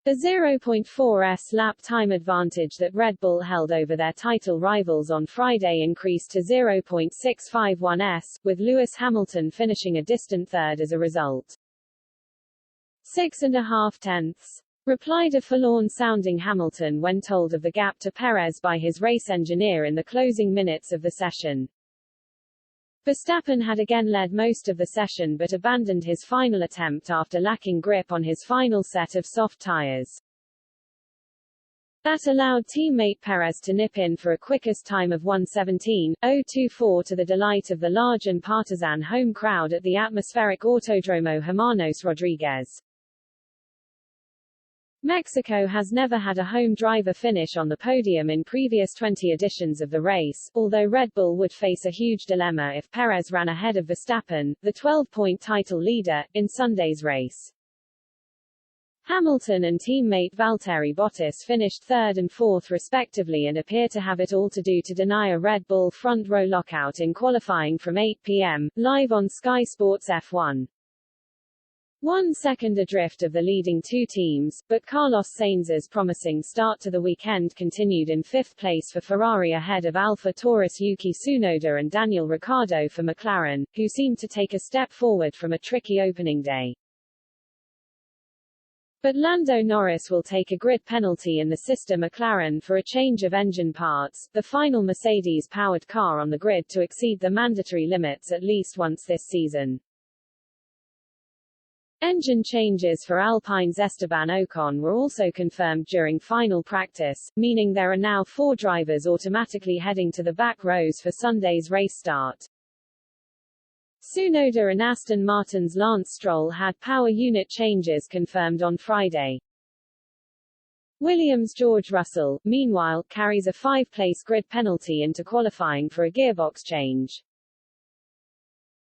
The 0.4s lap time advantage that Red Bull held over their title rivals on Friday increased to 0.651s, with Lewis Hamilton finishing a distant third as a result. 6.5 tenths, replied a forlorn-sounding Hamilton when told of the gap to Perez by his race engineer in the closing minutes of the session. Verstappen had again led most of the session but abandoned his final attempt after lacking grip on his final set of soft tires. That allowed teammate Perez to nip in for a quickest time of 1:17.024 to the delight of the large and partisan home crowd at the atmospheric Autódromo Hermanos Rodriguez. Mexico has never had a home driver finish on the podium in previous 20 editions of the race, although Red Bull would face a huge dilemma if Perez ran ahead of Verstappen, the 12-point title leader, in Sunday's race. Hamilton and teammate Valtteri Bottas finished third and fourth respectively and appear to have it all to do to deny a Red Bull front-row lockout in qualifying from 8 p.m., live on Sky Sports F1. 1 second adrift of the leading two teams, but Carlos Sainz's promising start to the weekend continued in fifth place for Ferrari ahead of Alpha Taurus Yuki Tsunoda and Daniel Ricciardo for McLaren, who seemed to take a step forward from a tricky opening day. But Lando Norris will take a grid penalty in the sister McLaren for a change of engine parts, the final Mercedes-powered car on the grid to exceed the mandatory limits at least once this season. Engine changes for Alpine's Esteban Ocon were also confirmed during final practice, meaning there are now 4 drivers automatically heading to the back rows for Sunday's race start. Tsunoda and Aston Martin's Lance Stroll had power unit changes confirmed on Friday. Williams' George Russell, meanwhile, carries a 5-place grid penalty into qualifying for a gearbox change.